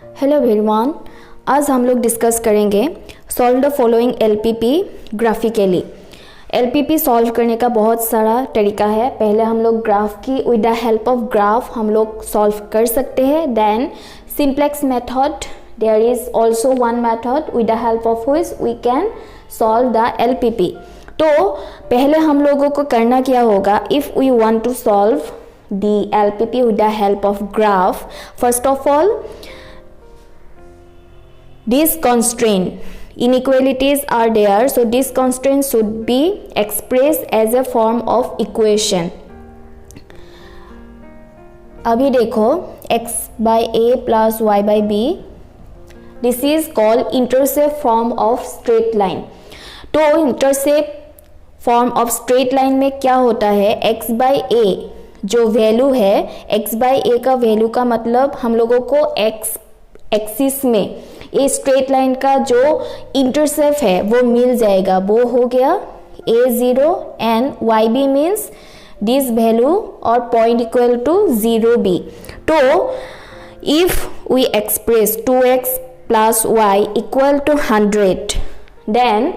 Hello everyone, आज हम लोग डिस्कस करेंगे solve the following LPP graphically. LPP solve करने का बहुत सारा तरीका है। पहले हम लोग ग्राफ की with the help of graph हम लोग सॉल्व कर सकते हैं। Then simplex method, there is also one method with the help of which we can solve the LPP. तो पहले हम लोगों को करना क्या होगा, if we want to solve the LPP with the help of graph, first of all these constraint inequalities are there, so this constraint should be expressed as a form of equation. अभी देखो x by a plus y by b, this is called intercept form of straight line. तो intercept form of straight line में क्या होता है, x by a जो value है, x by ए का वैल्यू का मतलब हम लोगों को x एक्सिस में ये स्ट्रेट लाइन का जो इंटरसेप्ट है वो मिल जाएगा। वो हो गया a0 and yb means this value और पॉइंट इक्वल टू 0b। तो if we express 2x plus y equal to 100, then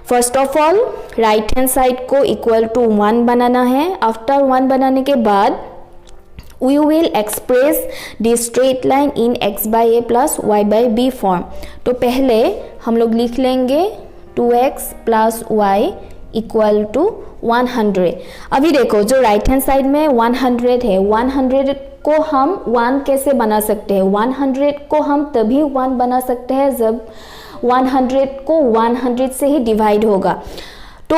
first of all right hand side को इक्वल टू 1 बनाना है। आफ्टर 1 बनाने के बाद we will express the straight line in x by a plus y by b form. तो पहले हम लोग लिख लेंगे 2x plus y equal to 100। अभी देखो जो राइट हैंड साइड में 100 है, 100 को हम 1 कैसे बना सकते हैं, 100 को हम तभी 1 बना सकते हैं जब 100 को 100 से ही डिवाइड होगा। तो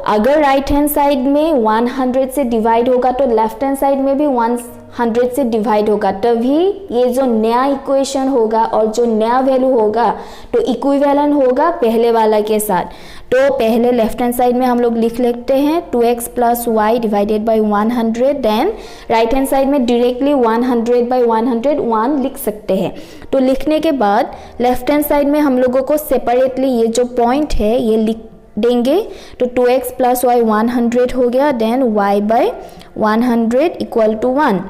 अगर राइट हैंड साइड में 100 से डिवाइड होगा तो लेफ्ट हैंड साइड में भी 100 से डिवाइड होगा, तभी ये जो नया इक्वेशन होगा और जो नया वैल्यू होगा तो इक्विवेलेंट होगा पहले वाला के साथ। तो पहले लेफ्ट हैंड साइड में हम लोग लिख लेते हैं 2x plus y divided by 100, then right hand side में डायरेक्टली 100 बाई 100 1 लिख सकते हैं। तो लिखने के बाद लेफ्ट हैंड साइड में हम लोगों को सेपरेटली ये जो पॉइंट है ये लिख देंगे। तो 2x प्लस वाई 100 हो गया, then y by 100 equal to 1।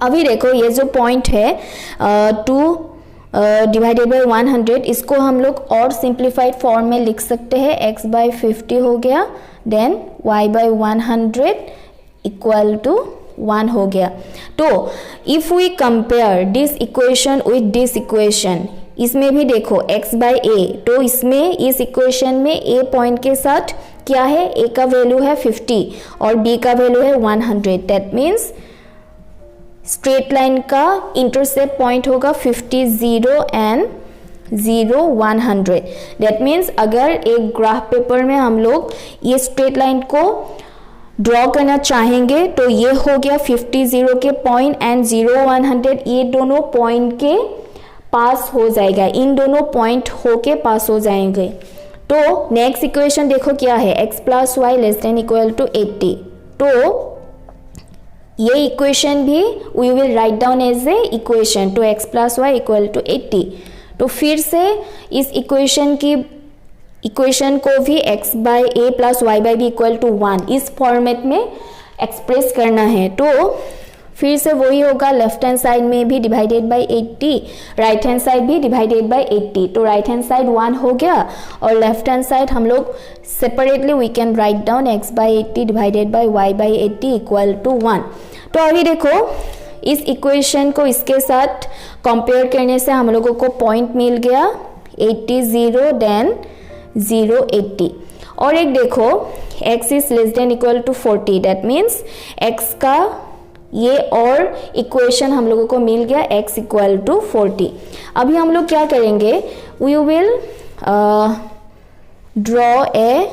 अभी देखो ये जो पॉइंट है 2 डिवाइडेड बाई 100, इसको हम लोग और सिंप्लीफाइड फॉर्म में लिख सकते हैं। x बाई 50 हो गया, then y by 100 equal to 1 हो गया। तो if we compare this equation with this equation, इसमें भी देखो x बाई ए, तो इसमें इस इक्वेशन में a पॉइंट के साथ क्या है, a का वैल्यू है 50 और b का वैल्यू है 100। दैट मीन्स स्ट्रेट लाइन का इंटरसेप्ट पॉइंट होगा 50 0 एंड 0 100। दैट मीन्स अगर एक ग्राफ पेपर में हम लोग ये स्ट्रेट लाइन को ड्रॉ करना चाहेंगे तो ये हो गया 50 0 के पॉइंट एंड 0 100, ये दोनों पॉइंट के पास हो जाएगा, इन दोनों पॉइंट होके पास हो जाएंगे। तो नेक्स्ट इक्वेशन देखो क्या है, x plus y less than equal to 80। तो ये इक्वेशन भी we will write down as a equation, तो x plus y equal to 80। तो फिर से इस इक्वेशन को भी x by a plus y by b equal to 1 इस फॉर्मेट में एक्सप्रेस करना है। तो फिर से वही होगा, लेफ्ट हैंड साइड में भी divided by 80, right hand side भी डिवाइडेड बाई 80। तो राइट हैंड साइड 1 हो गया और लेफ्ट हैंड साइड हम लोग separately we can write down x by 80 divided by y by 80 equal to 1। तो अभी देखो इस इक्वेशन को इसके साथ कंपेयर करने से हम लोगों को पॉइंट मिल गया 80 0 देन 0 80। और एक देखो x is less than equal to 40, that means x का ये और इक्वेशन हम लोगों को मिल गया x इक्वल टू 40। अभी हम लोग क्या करेंगे, we will draw a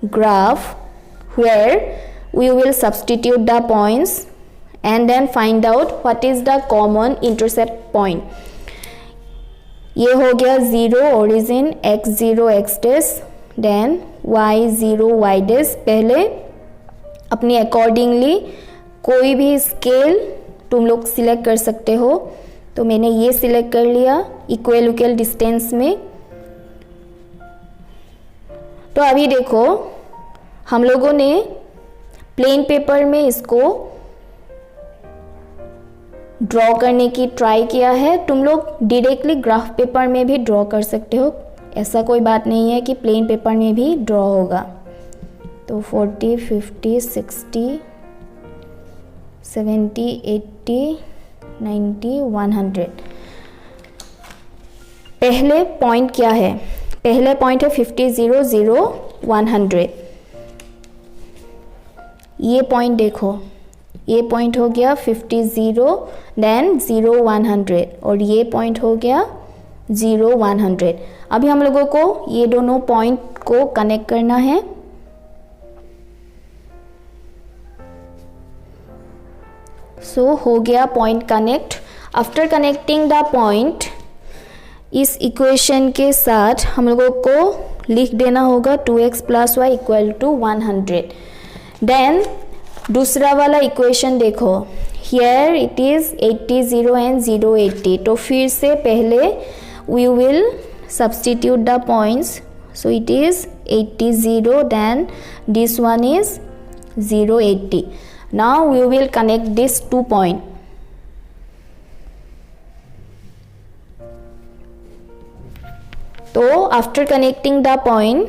graph where we will substitute the points and then find out what is the common intercept point। ये हो गया 0 origin x0 x dash, then y0 y dash। पहले अपनी अकॉर्डिंगली कोई भी स्केल तुम लोग select कर सकते हो, तो मैंने ये सिलेक्ट कर लिया इक्वल डिस्टेंस में। तो अभी देखो हम लोगों ने प्लेन पेपर में इसको ड्रॉ करने की ट्राई किया है, तुम लोग डायरेक्टली ग्राफ पेपर में भी ड्रॉ कर सकते हो, ऐसा कोई बात नहीं है कि प्लेन पेपर में भी ड्रॉ होगा। तो 40, 50, 60, 70, 80, 90, 100। पहले पॉइंट क्या है? पहले पॉइंट है 50, 0, 0, 100। ये पॉइंट देखो, ये पॉइंट हो गया 50, 0, देन 0, 100, और ये पॉइंट हो गया 0, 100। अभी हम लोगों को ये दोनों पॉइंट को कनेक्ट करना है। सो हो गया point connect. After connecting the point, इस इक्वेशन के साथ हम लोगों को लिख देना होगा 2x + y = 100। देन दूसरा वाला इक्वेशन देखो, हियर इट इज 80, 0 एंड 0, 80। तो फिर से पहले we will substitute the points. So it is 80, 0, then this one is 0, 80। Now we will connect this 2 point. तो after connecting the point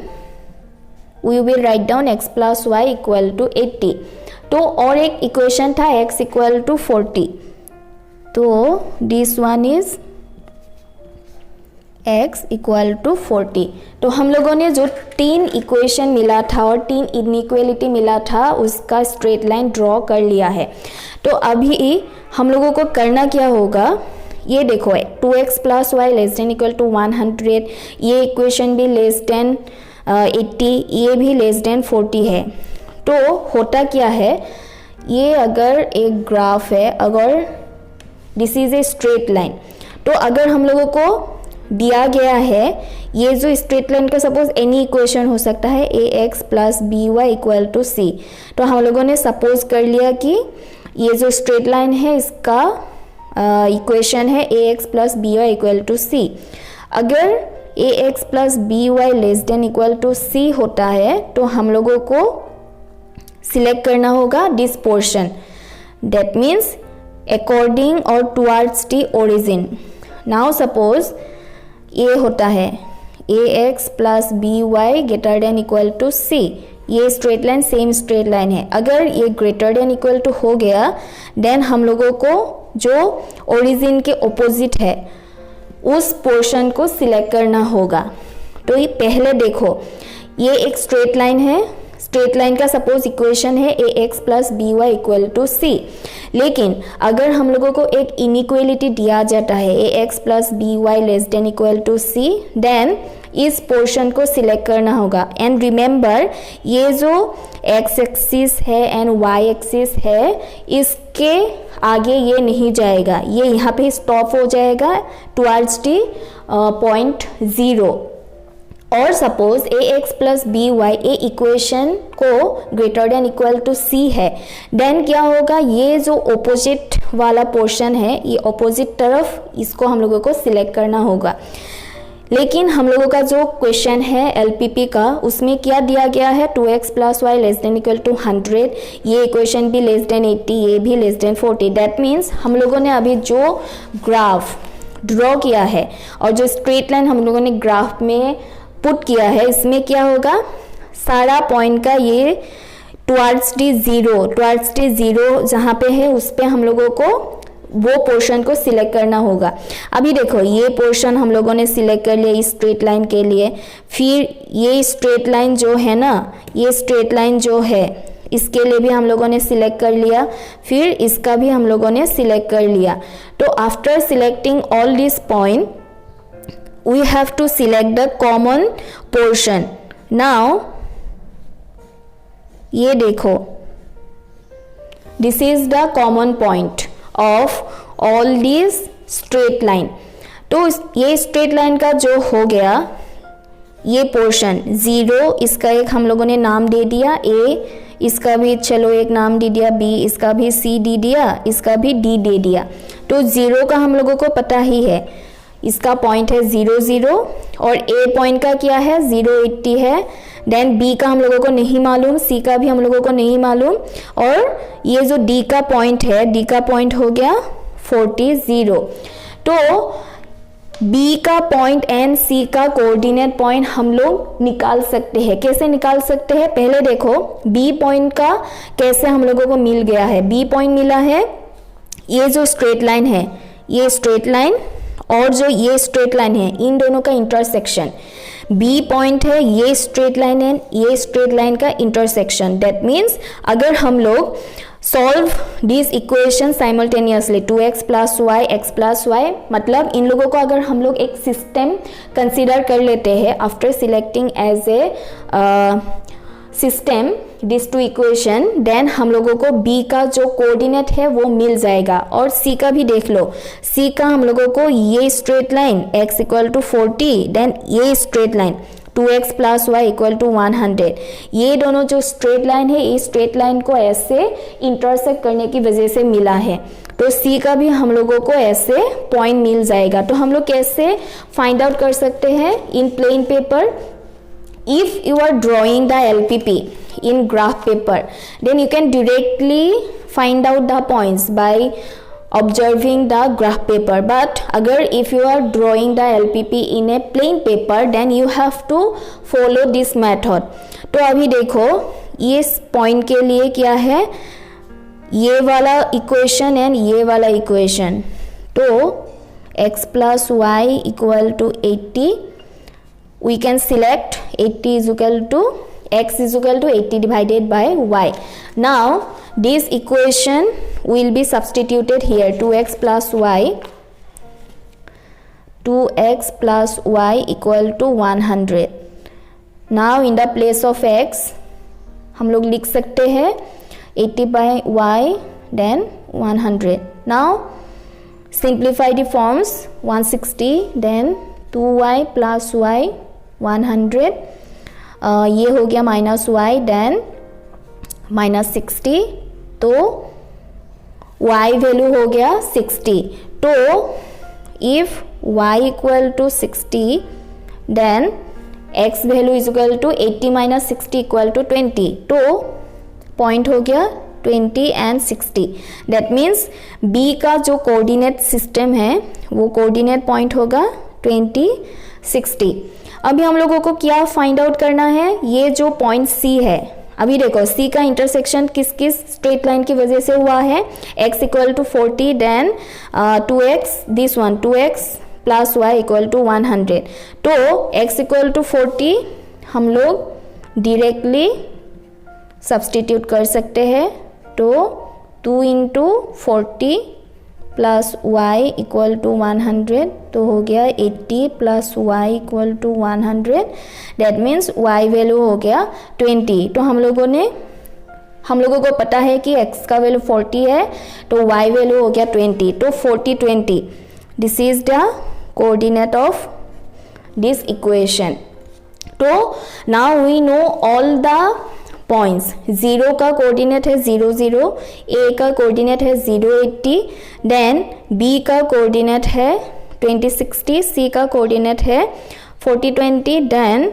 we will write down x + y = 80। तो और एक equation था x = 40। तो दिस वन इज x = 40। तो हम लोगों ने जो 3 इक्वेशन मिला था और 3 इनइक्वालिटी मिला था उसका स्ट्रेट लाइन ड्रॉ कर लिया है। तो अभी हम लोगों को करना क्या होगा, ये देखो 2x + y <= 100, ये इक्वेशन भी <= 80, ये भी <40 है। तो होता क्या है, ये अगर एक ग्राफ है, अगर this is a straight line, तो अगर हम लोगों को दिया गया है ये जो स्ट्रेट लाइन का सपोज एनी इक्वेशन हो सकता है ax + by = c। तो हम लोगों ने सपोज कर लिया कि ये जो स्ट्रेट लाइन है इसका इक्वेशन है ax + by = c। अगर ax + by <= c होता है तो हम लोगों को सिलेक्ट करना होगा this portion, that means according और towards the origin. Now suppose ये होता है ax + by <= c, ये straight line same straight line है। अगर ये <= हो गया देन हम लोगों को जो ओरिजिन के ऑपोजिट है उस पोर्शन को सिलेक्ट करना होगा। तो ये पहले देखो, ये एक स्ट्रेट लाइन है, स्ट्रेट लाइन का सपोज इक्वेशन है ax + by = c। लेकिन अगर हम लोगों को एक इनइक्वालिटी दिया जाता है ax + by <= c, देन इस पोर्शन को सिलेक्ट करना होगा। एंड रिमेंबर, ये जो x एक्सिस है एंड y एक्सिस है, इसके आगे ये नहीं जाएगा, ये यहाँ पे स्टॉप हो जाएगा टुवर्ड्स द पॉइंट 0। और suppose ax + by A equation को <= c है, देन क्या होगा, ये जो ऑपोजिट वाला पोर्शन है, ये ऑपोजिट तरफ, इसको हम लोगों को सिलेक्ट करना होगा। लेकिन हम लोगों का जो क्वेश्चन है LPP का, उसमें क्या दिया गया है 2x + y <= 100, ये इक्वेशन भी <80, ये भी <40। दैट मीन्स हम लोगों ने अभी जो ग्राफ ड्रॉ किया है और जो स्ट्रेट लाइन हम लोगों ने ग्राफ में पुट किया है, इसमें क्या होगा, सारा पॉइंट का ये टुवर्ड्स द जीरो जहाँ पे है उस पे हम लोगों को वो पोर्शन को सिलेक्ट करना होगा। अभी देखो ये पोर्शन हम लोगों ने सिलेक्ट कर लिया इस स्ट्रेट लाइन के लिए। फिर ये स्ट्रेट लाइन जो है ना, ये स्ट्रेट लाइन जो है इसके लिए भी हम लोगों ने सिलेक्ट कर लिया, फिर इसका भी हम लोगों ने सिलेक्ट कर लिया। तो after selecting all this point we have to select the common portion। now ये देखो, this is the common point of all these straight line। तो ये स्ट्रेट लाइन का जो हो गया ये पोर्शन 0, इसका एक हम लोगों ने नाम दे दिया a, इसका भी चलो एक नाम दे दिया b, इसका भी c दे दिया, इसका भी d दे दिया। तो 0 का हम लोगों को पता ही है, इसका पॉइंट है 0, 0, और a पॉइंट का क्या है 0, 80 है। देन b का हम लोगों को नहीं मालूम, c का भी हम लोगों को नहीं मालूम, और ये जो d का पॉइंट है, d का पॉइंट हो गया 40 0। तो B का पॉइंट एंड C का कोऑर्डिनेट पॉइंट हम लोग निकाल सकते हैं। कैसे निकाल सकते हैं? पहले देखो B पॉइंट का कैसे हम लोगों को मिल गया है। B पॉइंट मिला है, ये जो स्ट्रेट लाइन है, ये स्ट्रेट लाइन और जो ये स्ट्रेट लाइन है, इन दोनों का इंटरसेक्शन B पॉइंट है, ये स्ट्रेट लाइन है, ये स्ट्रेट लाइन का इंटरसेक्शन। दैट मीन्स अगर हम लोग solve this equation simultaneously 2x plus y x plus y, मतलब इन लोगों को अगर हम लोग एक सिस्टम कंसिडर कर लेते हैं after selecting as a system this two equation, then हम लोगों को B का जो कोऑर्डिनेट है वो मिल जाएगा। और C का भी देख लो, C का हम लोगों को ये straight line x equal to 40, then ये straight line 2x plus y equal to 100, ये दोनों जो स्ट्रेट लाइन है, ये स्ट्रेट लाइन को ऐसे इंटरसेक्ट करने की वजह से मिला है। तो C का भी हम लोगों को ऐसे पॉइंट मिल जाएगा। तो हम लोग कैसे फाइंड आउट कर सकते हैं in plain paper? If you are drawing the LPP in graph paper, then you can directly find out the points by observing the graph paper. But अगर if you are drawing the LPP in a plain paper, then you have to follow this method. तो अभी देखो ये point के लिए क्या है, ये वाला इक्वेशन एंड ये वाला इक्वेशन। तो x plus y equal to 80, we can select 80 is equal to x is equal to 80 divided by y. Now this equation will be substituted here, 2x plus y equal to 100. Now in the place of x हम लोग लिख सकते हैं 80 by y then 100. Now simplify the forms, 160 then 2y plus y 100, ये हो गया minus Y then minus 60, तो y value हो गया 60। तो if y equal to 60 then x value is equal to 80 minus 60 equal to 20। तो पॉइंट हो गया 20 एंड 60। दैट मीन्स B का जो कोऑर्डिनेट सिस्टम है वो कोऑर्डिनेट पॉइंट होगा 20 60। अभी हम लोगों को क्या फाइंड आउट करना है, ये जो पॉइंट C है, अभी देखो C का इंटरसेक्शन किस किस स्ट्रेट लाइन की वजह से हुआ है, x equal to 40 then 2x, this one 2x plus y equal to 100। तो x इक्वल टू 40 हम लोग डायरेक्टली सब्सटीट्यूट कर सकते हैं। तो 2 into 40 plus y equal to 100, तो हो गया 80 plus y equal to 100। That means y value हो गया 20। तो हम लोगों को पता है कि x का वैल्यू 40 है, तो y वैल्यू हो गया 20। तो 40 20, this is the coordinate of this equation. तो now we know all the points. 0 का कोऑर्डिनेट है 0 0, A का कोऑर्डिनेट है 0 80, देन B का कोऑर्डिनेट है 20 60, C का कोऑर्डिनेट है 40 20, देन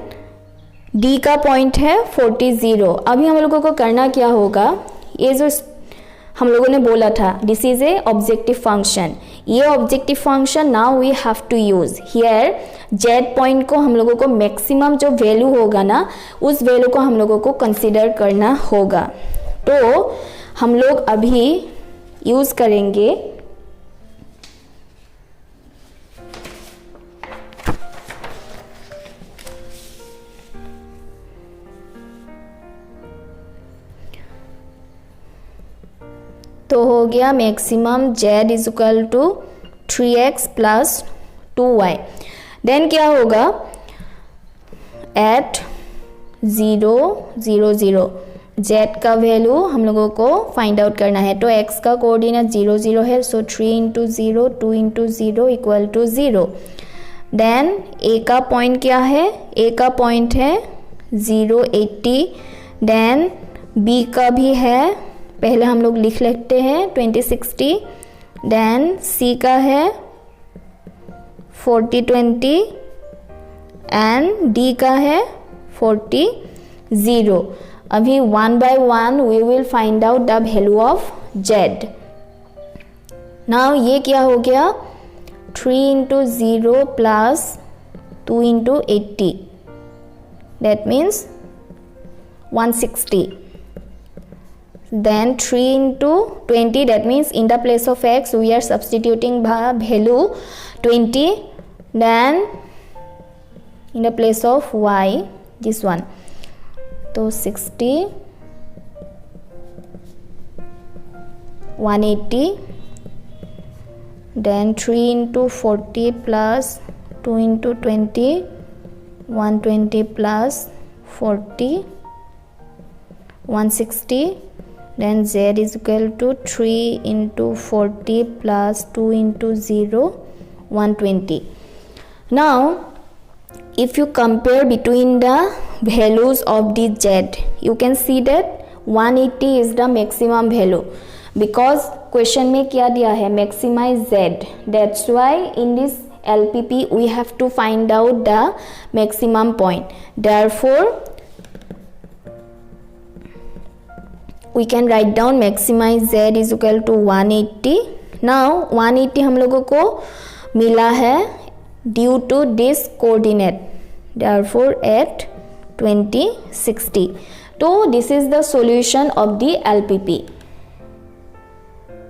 D का पॉइंट है 40 0। अभी हम लोगों को करना क्या होगा, ये जो हम लोगों ने बोला था this is a objective function, ये objective function now we have to use here. Z point को हम लोगों को मैक्सिमम जो वैल्यू होगा ना, उस वैल्यू को हम लोगों को कंसीडर करना होगा। तो हम लोग अभी यूज करेंगे तो हो गया maximum z is equal to 3x plus 2y। Then क्या होगा, एट 0 0 0 z का वैल्यू हम लोगों को फाइंड आउट करना है। तो x का कोऑर्डिनेट 0 0 है, so 3 into 0 2 into 0 equal to 0। Then a का पॉइंट क्या है, a का पॉइंट है 0 80, देन b का भी है, पहले हम लोग लिख लेते हैं 20 60, देन C का है 40 20 एंड D का है 40 0। अभी 1 by 1 we will find out the value of Z। Now ये क्या हो गया 3 into 0 plus 2 into 80, that means 160. Then 3 into 20, that means in the place of x we are substituting value 20, then in the place of y this one, so 60, 180, then 3 into 40 plus 2 into 20, 120 plus 40, 160, then z is equal to 3 into 40 plus 2 into 0, 120. Now if you compare between the values of the z, you can see that 180 is the maximum value, because question में क्या दिया है maximize z, that's why in this LPP we have to find out the maximum point, therefore we can write down maximize z is equal to 180. now 180 हम लोगों को मिला है due to this coordinate, therefore at 2060. तो this is the solution of the LPP.